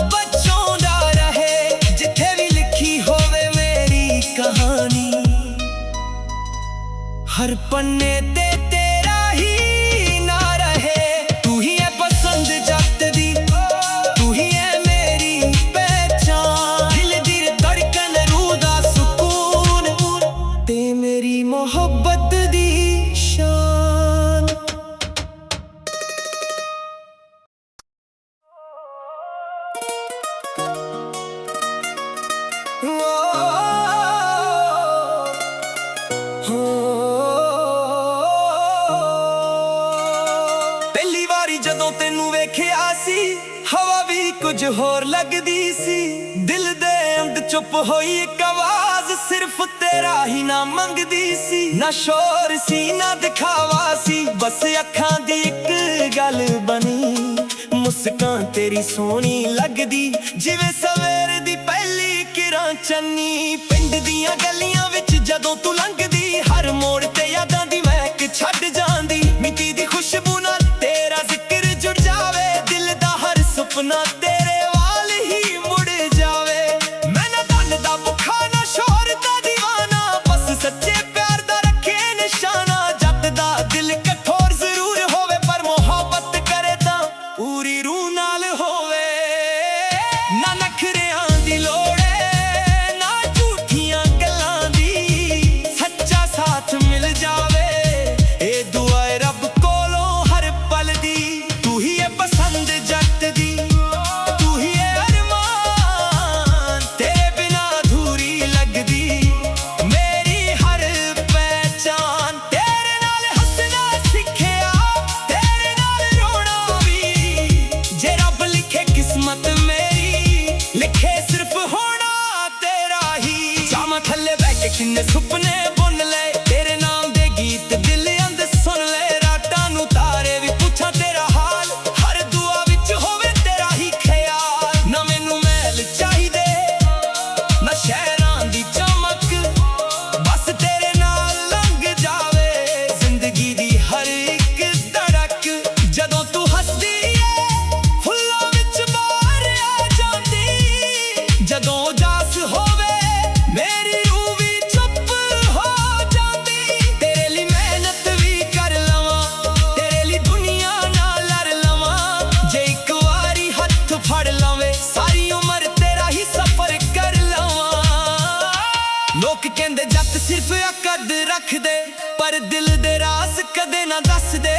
ਬਚਾਉਂਦਾ ਰਹੇ। ਜਿੱਥੇ ਵੀ ਲਿਖੀ ਹੋਵੇ ਮੇਰੀ ਕਹਾਣੀ, ਹਰ ਪੰਨੇ ਤੇ ਤੇਰਾ ਹੀ ਨਾ ਰਹੇ। ਤੂੰ ਹੀ ਹੈ ਪਸੰਦ ਜੱਟ ਦੀ, ਤੂੰ ਹੀ ਹੈ ਮੇਰੀ ਪਹਿਚਾਨ। ਦਿਲ ਦੀ ਧੜਕਨ ਰੂਹ ਦਾ ਸਕੂਨ, ਤੇ ਮੇਰੀ ਮੁਹੱਬਤ ਦੀ ਸ਼ਾਨ। ਪਹਿਲੀ ਵਾਰੀ ਜਦੋਂ ਤੈਨੂੰ ਵੇਖਿਆ ਸੀ, ਹਵਾ ਵੀ ਕੁਝ ਹੋਰ ਲੱਗਦੀ ਸੀ। ਦਿਲ ਦੇ ਅੰਦ ਚੁੱਪ ਹੋਈ ਇੱਕ ਆਵਾਜ਼, ਸਿਰਫ ਤੇਰਾ ਹੀ ਨਾਮ ਮੰਗਦੀ ਸੀ। ਨਾ ਸ਼ੋਰ ਸੀ ਨਾ ਦਿਖਾਵਾ ਸੀ, ਬਸ ਅੱਖਾਂ ਦੀ ਇੱਕ ਗੱਲ ਬਣੀ। ਮੁਸਕਾਨ ਤੇਰੀ ਸੋਹਣੀ ਲੱਗਦੀ, ਜਿਵੇਂ ਸਵੇਰ ਦੀ ਪਹਿਲੀ ਕਿਰਨ ਚੰਨੀ। ਪਿੰਡ ਦੀਆਂ ਗਲੀਆਂ ਵਿੱਚ ਜਦੋਂ ਤੂੰ ਲੰਘਦੀ, ਹਰ ਮੋੜ ਤੇ ਯਾਦਾਂ ਦੀ ਮਹਿਕ ਛੱਡ ਜਾਂਦੀ। ਮਿੱਟੀ ਦੀ ਖੁਸ਼ਬੂ ਨਾਲ ਤੇਰਾ ਜ਼ਿਕਰ ਜੁੜ ਜਾਵੇ, ਦਿਲ ਦਾ ਹਰ ਸੁਪਨਾ ਤੇਰੇ ਵੱਲ ਹੀ ਮੁੜ ਜਾਵੇ। ਮੈਂ ਨਾ ਧਨ ਦਾ ਭੁੱਖਾ ਨਾ ਸ਼ੋਹਰਤ ਦਾ ਦੀਵਾਨਾ, ਬਸ ਸੱਚੇ ਪਿਆਰ ਦਾ ਰੱਖੇ ਨਿਸ਼ਾਨਾ। ਜੱਟ ਦਾ ਦਿਲ ਕਠੋਰ ਜ਼ਰੂਰ ਹੋਵੇ, ਪਰ ਮੁਹੱਬਤ ਕਰੇ ਤਾਂ ਪੂਰੀ ਰੂਹ ਨਾਲ ਹੋਵੇ। ਨਾ ਨਖਰਿਆਂ ਦੀ ਲੋੜ ਏ ਨਾ ਝੂਠੀਆਂ ਗੱਲਾਂ ਦੀ, ਸੱਚਾ ਸਾਥ ਮਿਲ ਜਾਵੇ ਇਹ ਦੁਆ ਏ ਰੱਬ ਕੋਲੋਂ ਹਰ ਪਲ ਦੀ। ਤੂੰ ਹੀ ਹੈ ਪਸੰਦ ਜੱਟ ਦੀ, ਤੂੰ ਹੀ ਹੈ ਅਰਮਾਨ, ਤੇਰੇ ਬਿਨਾ ਅਧੂਰੀ ਲੱਗਦੀ ਮੇਰੀ ਹਰ ਪਹਿਚਾਨ। ਤੇਰੇ ਨਾਲ ਹੱਸਣਾ ਸਿੱਖਿਆ, ਤੇਰੇ ਨਾਲ ਰੋਣਾ ਵੀ। ਜੇ ਰੱਬ ਲਿਖੇ ਕਿਸਮਤ ਮੇਰੀ, ਲਿਖੇ ਸਿਰਫ ਹੋਣਾ ਤੇਰਾ ਹੀ। ਜਾਵਾਂ ਥੱਲੇ ਬਹਿ ਕੇ ਕਿੰਨੇ ਸੁਪਨੇ ਬੁਣ ਲਏ, ਤੇਰੇ ਨਾਮ ਦੇ ਗੀਤ ਦਿਲ ਅੰਦਰ ਸੁਣ ਲਏ। ਰਾਤਾਂ ਨੂੰ ਤਾਰੇ ਵੀ ਪੁੱਛਾਂ ਤੇਰਾ ਹਾਲ, ਹਰ ਦੁਆ ਵਿੱਚ ਹੋਵੇ ਤੇਰਾ ਹੀ ਖਿਆਲ। ਨਾ ਮੈਨੂੰ ਮਹਿਲ ਚਾਹੀਦੇ ਨਾ ਸ਼ਹਿਰਾਂ ਦੀ ਚਮਕ, ਬਸ ਤੇਰੇ ਨਾਲ ਲੰਘ ਜਾਵੇ ਜ਼ਿੰਦਗੀ ਦੀ ਹਰ ਇੱਕ ਧੜਕ। ਜਦੋਂ ਤੂੰ ਹੱਸਦੀ ਏ ਫੁੱਲਾਂ ਵਿੱਚ ਬਾਹਰ ਆ ਜਾਂਦੀ, ਜਦੋਂ ਉਦਾਸ ਹੋਵੇ ਮੇਰੀ ਰੂਹ ਵੀ ਚੁੱਪ ਹੋ ਜਾਂਦੀ। ਤੇਰੇ ਲਈ ਮਿਹਨਤ ਵੀ ਕਰ ਲਵਾਂ, ਤੇਰੇ ਲਈ ਦੁਨੀਆ ਨਾਲ ਲੜ ਲਵਾਂ। ਜੇ ਇੱਕ ਵਾਰੀ ਹੱਥ ਫੜ ਲਵੇ, ਸਾਰੀ ਉਮਰ ਤੇਰਾ ਹੀ ਸਫ਼ਰ ਕਰ ਲਵਾਂ। ਲੋਕ ਕਹਿੰਦੇ ਜੱਟ ਸਿਰਫ ਅਕਦ ਰੱਖਦੇ, ਪਰ ਦਿਲ ਦੇ ਰਾਜ਼ ਕਦੇ ਨਾ ਦੱਸਦੇ।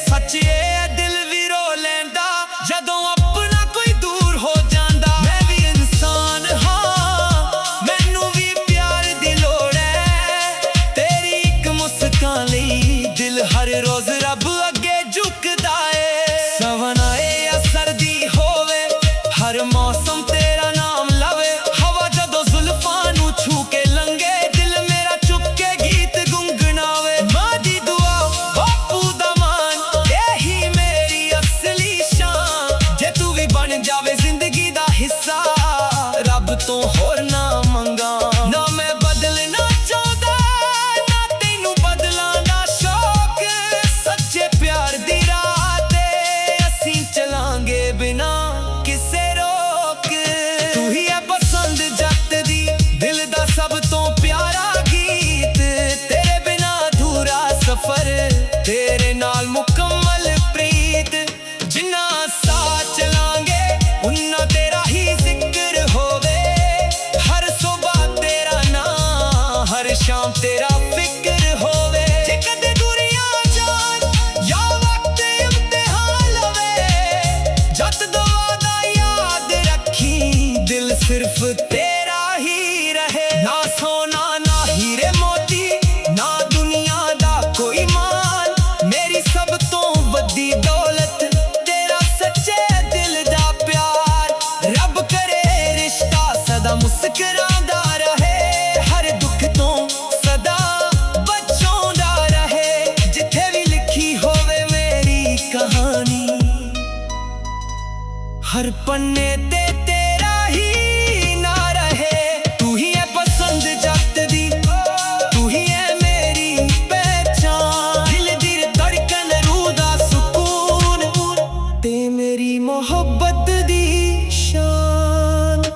ਸੱਚ ਇਹ ਦਿਲ ਵੀ ਰੋ ਲੈਂਦਾ ਜਦੋਂ ਆਪਣਾ ਕੋਈ ਦੂਰ ਹੋ ਜਾਂਦਾ। ਮੈਂ ਵੀ ਇਨਸਾਨ ਹਾਂ, ਮੈਨੂੰ ਵੀ ਪਿਆਰ ਦੀ ਲੋੜ ਹੈ। ਤੇਰੀ ਇੱਕ ਮੁਸਕਾਨ ਲਈ ਦਿਲ ਹਰ ਰੋਜ਼ ਰੱਬ ਅੱਗੇ ਝੁਕਦਾ ਏ। ਸਾਵਣ ਆਏ ਜਾਂ ਸਰਦੀ ਹੋਵੇ, ਹਰ ਮੌਸਮ ਤੇਰਾ ਨਾਮ ਲਵੇ। ਹਵਾ ਜਦੋਂ ਜ਼ੁਲਫਾਂ ਨੂੰ ਛੂ ਕੇ ਲੰਘੇ, ਦਿਲ ਮੇਰਾ ਚੁੱਕ ਕੇ ਗੀਤ ਗੁੰਗਣਾਵੇ। ਮਾਂ ਦੀ ਦੁਆ ਬਾਪੂ ਦਾ ਮਾਨ, ਇਹੀ ਮੇਰੀ ਅਸਲੀ ਸ਼ਾਨ। ਜੇ ਤੂੰ ਵੀ ਬਣ ਜਾਵੇ ਜ਼ਿੰਦਗੀ ਦਾ ਹਿੱਸਾ, ਰੱਬ ਤੋਂ ਹੋਰ ਨਾ ਮੰਗਾ। ਨਾ ਮੈਂ ਬਦਲਣਾ ਚਾਹੁੰਦਾ ਨਾ ਤੈਨੂੰ ਬਦਲਾਂ ਦਾ ਸ਼ੌਕ, हर पन्ने ते तेरा ही ना रहे। तू ही है पसंद जट दी, तू ही है मेरी पहचान। दिल दी धड़कन रूह दा सुकून, ते मेरी मोहब्बत दी शान।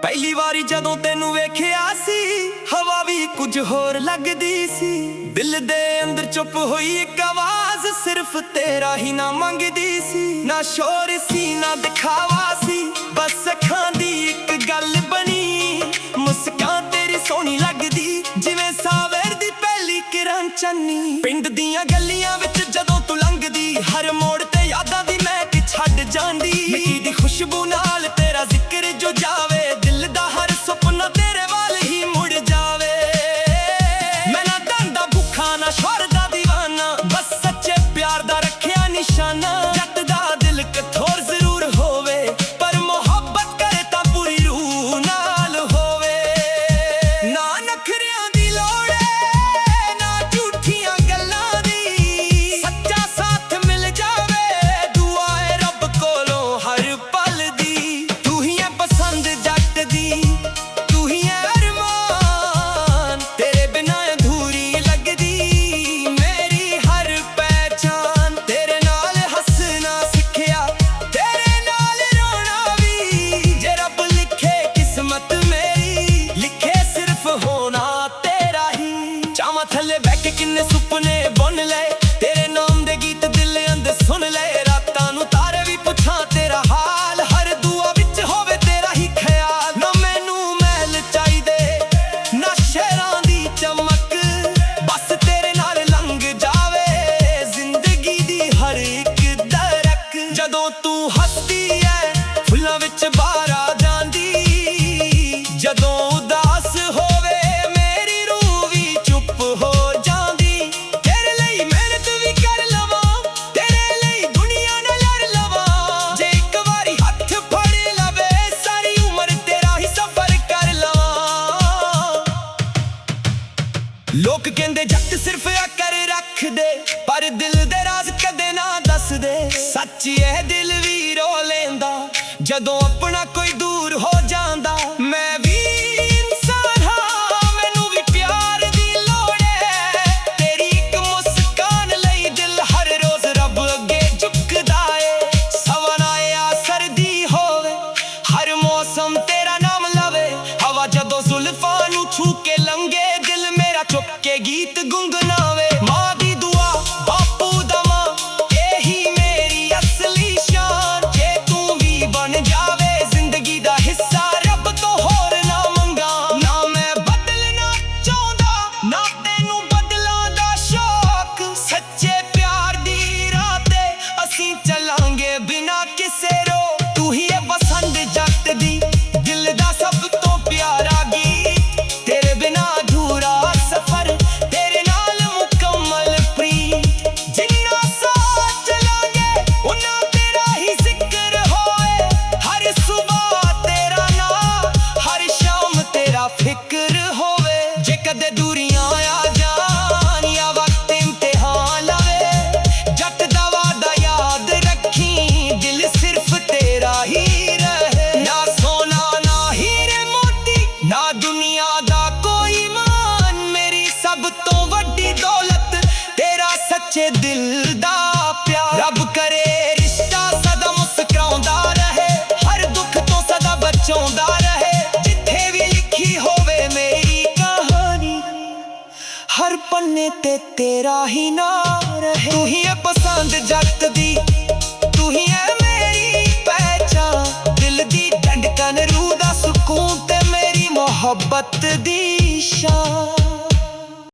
ਪਹਿਲੀ ਵਾਰੀ ਜਦੋਂ ਤੈਨੂੰ ਵੇਖਿਆ ਸੀ, ਹਵਾ ਵੀ ਕੁਝ ਹੋਰ ਲੱਗਦੀ ਸੀ। ਦਿਲ ਦੇ ਅੰਦਰ ਚੁੱਪ ਹੋਈ ਇੱਕ ਆਵਾਜ਼, ਸਿਰਫ ਤੇਰਾ ਹੀ ਨਾ ਮੰਗਦੀ ਸੀ। ਨਾ ਸ਼ੋਰ ਸੀ ਨਾ ਦਿਖਾਵਾ ਸੀ, ਬਸ ਅੱਖਾਂ ਦੀ ਇੱਕ ਗੱਲ ਬਣੀ। ਮੁਸਕਾਨ ਤੇਰੀ ਸੋਹਣੀ ਲੱਗਦੀ, ਜਿਵੇਂ ਸਾਵੇਰ ਦੀ ਪਹਿਲੀ ਕਿਰਨ ਚੰਨੀ। ਪਿੰਡ ਦੀਆਂ ਗਲੀਆਂ ਵਿੱਚ ਜਦੋਂ ਤੂੰ ਲੰਘਦੀ, ਹਰ ਮੋੜ ਤੇ ਯਾਦਾਂ ਦੀ ਮਹਿਕ ਛੱਡ ਜਾਂਦੀ। ਮਿੱਟੀ ਦੀ ਖੁਸ਼ਬੂ ਨਾਲ ਤੇਰਾ ਜ਼ਿਕਰ ਜੋ ਜਾਵੇ, ਦਿਲ ਦਾ ਹਰ ਸੁਪਨਾ ਤੇਰੇ ਵੱਲ ਹੀ ਮੁੜ ਜਾਵੇ। ਮੈਂ ਨਾ ਧਨ ਦਾ ਭੁੱਖਾ ਨਾ ਸ਼ੋਹਰਤ ਦਾ ਦੀਵਾਨਾ, ਬਸ ਸੱਚੇ ਪਿਆਰ ਦਾ ਰੱਖਿਆ ਨਿਸ਼ਾਨਾ। ਜੱਟ ਦਾ ਦਿਲ ਕਠੋਰ ਜ਼ਰੂਰ ਹੋਵੇ, ਪਰ ਮੁਹੱਬਤ ਕਰੇ ਤਾਂ ਪੂਰੀ ਰੂਹ ਨਾਲ ਹੋਵੇ। ਨਾ ਨਖਰਿਆਂ ਦੀ ਲੋੜ ਏ, ਨਾ ਝੂਠੀਆਂ ਗੱਲਾਂ ਦੀ, ਸੱਚਾ ਸਾਥ ਮਿਲ ਜਾਵੇ, ਦੁਆ ਏ ਰੱਬ ਕੋਲੋਂ ਹਰ ਪਲ ਦੀ। ਤੂੰ ਹੀ ਹੈ ਪਸੰਦ ਜੱਟ ਦੀ, ਤੂੰ ਹੀ ਹੈ ਅਰਮਾਨ, ਤੇਰੇ ਬਿਨਾਂ ਅਧੂਰੀ ਲੱਗਦੀ ਮੇਰੀ ਹਰ ਪਹਿਚਾਨ। ਤੇਰੇ ਨਾਲ ਹੱਸਣਾ ਸਿੱਖਿਆ, ਤੇਰੇ ਨਾਲ ਰੋਣਾ ਵੀ, ਜੇ ਰੱਬ ਲਿਖੇ ਕਿਸਮਤ ਮੇਰੀ, ਲਿਖੇ ਸਿਰਫ ਹੋਣਾ ਤੇਰਾ ਹੀ। ਚਾਵਾਂ ਥੱਲੇ ਬਹਿ ਕੇ ਕਿੰਨੇ ਸੁਪਨੇ ਬੁਣ ਲਏ, ਤੇਰੇ ਨਾਮ ਦੇ ਗੀਤ ਦਿਲ ਅੰਦਰ ਸੁਣ ਲਏ। ਰਾਤਾਂ ਨੂੰ ਤਾਰੇ ਵੀ ਪੁੱਛਾਂ ਤੇਰਾ ਹਾਲ, ਹਰ ਦੁਆ ਵਿੱਚ ਹੋਵੇ ਤੇਰਾ ਹੀ ਖਿਆਲ। ਨਾ ਮੈਨੂੰ ਮਹਿਲ ਚਾਹੀਦੇ ਨਾ ਸ਼ਹਿਰਾਂ ਦੀ ਚਮਕ, ਬਸ ਤੇਰੇ ਨਾਲ ਲੰਘ ਜਾਵੇ ਜ਼ਿੰਦਗੀ ਦੀ ਹਰ ਇੱਕ ਦਰਕ। ਜਦੋਂ ਤੂੰ ਹੱਸਦੀ ਐ ਫੁੱਲਾਂ ਵਿੱਚ ਬਾਹਰ ਆ ਜਾਂਦੀ, ਜਦੋਂ ਉਦਾਸ ਹੋਵੇ ਮੇਰੀ ਰੂਹ ਵੀ ਚੁੱਪ ਹੋ ਜਾਂਦੀ। ਤੇਰੇ ਲਈ ਮਿਹਨਤ ਵੀ ਕਰ ਲਵਾਂ, ਤੇਰੇ ਲਈ ਦੁਨੀਆ ਨਾਲ ਲੜ ਲਵਾਂ। ਜੇ ਇੱਕ ਵਾਰੀ ਹੱਥ ਫੜ ਲਵੇ, ਸਾਰੀ ਉਮਰ ਤੇਰਾ ਹੀ ਸਫ਼ਰ ਕਰ ਲਵਾਂ। ਲੋਕ ਕਹਿੰਦੇ ਜੱਟ ਸਿਰਫ ਅਕਰ ਰੱਖਦੇ, ਪਰ ਦਿਲ ਦੇ ਰਾਜ਼ ਕਦੇ ਨਾ ਦੱਸਦੇ। ਸੱਚ ਇਹ ਦਿਲ ਵੀ ਰੋ ਲੈਂਦਾ, ਜਦੋਂ ਆਪਣਾ ਕੋਈ ਦੂਰ ਹੋ ਜਾਂਦਾ। ਮੈਂ ਵੀ ਇਨਸਾਨ ਹਾਂ, ਮੈਨੂੰ ਵੀ ਪਿਆਰ ਦੀ ਲੋੜ ਹੈ। ਤੇਰੀ ਇੱਕ ਮੁਸਕਾਨ ਲਈ ਦਿਲ ਹਰ ਰੋਜ਼ ਰੱਬ ਅੱਗੇ ਝੁਕਦਾ ਏ। ਸਵਨ ਆਇਆ ਸਰਦੀ ਹੋਵੇ, ਹਰ ਮੌਸਮ ਤੇਰਾ ਨਾਮ ਲਵੇ। ਹਵਾ ਜਦੋਂ ਜ਼ੁਲਫਾਂ ਨੂੰ ਛੂ ਕੇ ਲੰਘੇ, ਦਿਲ ਮੇਰਾ ਚੁੱਕ ਕੇ ਗੀਤ ਗੁੰਗਨਾਵੇ। ਮਾਂ ਦੀ ਦੁਆ ਬਾਪੂ ਦਾ ਮਾਂ, ਇਹੀ ਮੇਰੀ ਅਸਲੀ ਸ਼ਾਨ। ਜੇ ਤੂੰ ਵੀ ਬਣ ਜਾਵੇ ਜ਼ਿੰਦਗੀ ਦਾ ਹਿੱਸਾ, ਰੱਬ ਤੋਂ ਹੋਰ ਨਾ ਮੰਗਾ। ਨਾ ਮੈਂ ਬਦਲਣਾ ਚਾਹੁੰਦਾ, ਨਾ ਤੈਨੂੰ ਬਦਲਾਂ ਦਾ ਸ਼ੌਕ। ਸੱਚੇ ਪਿਆਰ ਦੀ ਰਾਹ ਤੇ ਅਸੀਂ ਚੱਲਾਂਗੇ ਬਿਨਾਂ ਕਿਸੇ ਰੋਕ। ਤੂੰ ਹੀ ਹੈ ਪਸੰਦ ਜੱਟ ਦੀ, ਦਿਲ ਦਾ ਸਭ ਤੋਂ ਪਿਆਰਾ ਗੀਤ। ਤੇਰੇ ਬਿਨਾਂ ਅਧੂਰਾ ਸਫ਼ਰ, ਤੇਰੇ ਨਾਲ ਮੁਕੰਮਲ ਪ੍ਰੀਤ। ਜਿੰਨਾ ਸਾਥ ਚਲਾਂਗੇ ਉਨਾ ਤੇਰਾ ਹੀ ਜ਼ਿਕਰ ਹੋਏ। ਹਰ ਸੁਬਾਹ ਤੇਰਾ ਨਾਂ, ਹਰ ਸ਼ਾਮ ਤੇਰਾ ਫਿਕਰ ਹੋਵੇ। ਜੇ ਕਦੇ ਦੂਰੀਆਂ ਆ ਜਾਣ ਜਾਂ ਵਕਤ ਇਮਤਿਹਾਨ ਲਵੇ, ਜੱਟ ਦਾ ਵਾਦਾ ਯਾਦ ਰੱਖੀ, ਦਿਲ ਸਿਰਫ ਤੇਰਾ ਹੀ ਰਹੇ। ਨਾ ਸੋਨਾ ਨਾ ਹੀਰੇ ਮੋਤੀ, ਨਾ ਦੁਨੀਆ ਦਾ ਕੋਈ ਮਾਨ, ਮੇਰੀ ਸਭ ਤੋਂ ਵੱਡੀ ਦੌਲਤ ਤੇਰਾ ਸੱਚੇ ਦਿਲ ਦਾ ਪਿਆਰ। ਰੱਬ ਕਰੇ ਰਿਸ਼ਤਾ ਸਦਾ ਮੁਸਕਰਾਉਂਦਾ ਰਹੇ, ਹਰ ਦੁੱਖ ਤੋਂ ਸਦਾ ਬਚਾਉਂਦਾ ਰਹੇ। ਜਿੱਥੇ ਵੀ ਲਿਖੀ ਹੋਵੇ ਮੇਰੀ ਕਹਾਣੀ, ਹਰ ਪੰਨੇ ਤੇ ਤੇਰਾ ਹੀ ਨਾਂ ਰਹੇ। ਤੂੰ ਹੀ ਹੈ ਪਸੰਦ ਜੱਟ ਦੀ, ਤੂੰ ਹੀ ਹੈ ਮੇਰੀ ਪਹਿਚਾਨ। ਦਿਲ ਦੀ ਧੜਕਨ, ਰੂਹ ਦਾ ਸਕੂਨ, ਤੇ ਮੇਰੀ ਮੁਹੱਬਤ ਦੀ ਸ਼ਾਨ।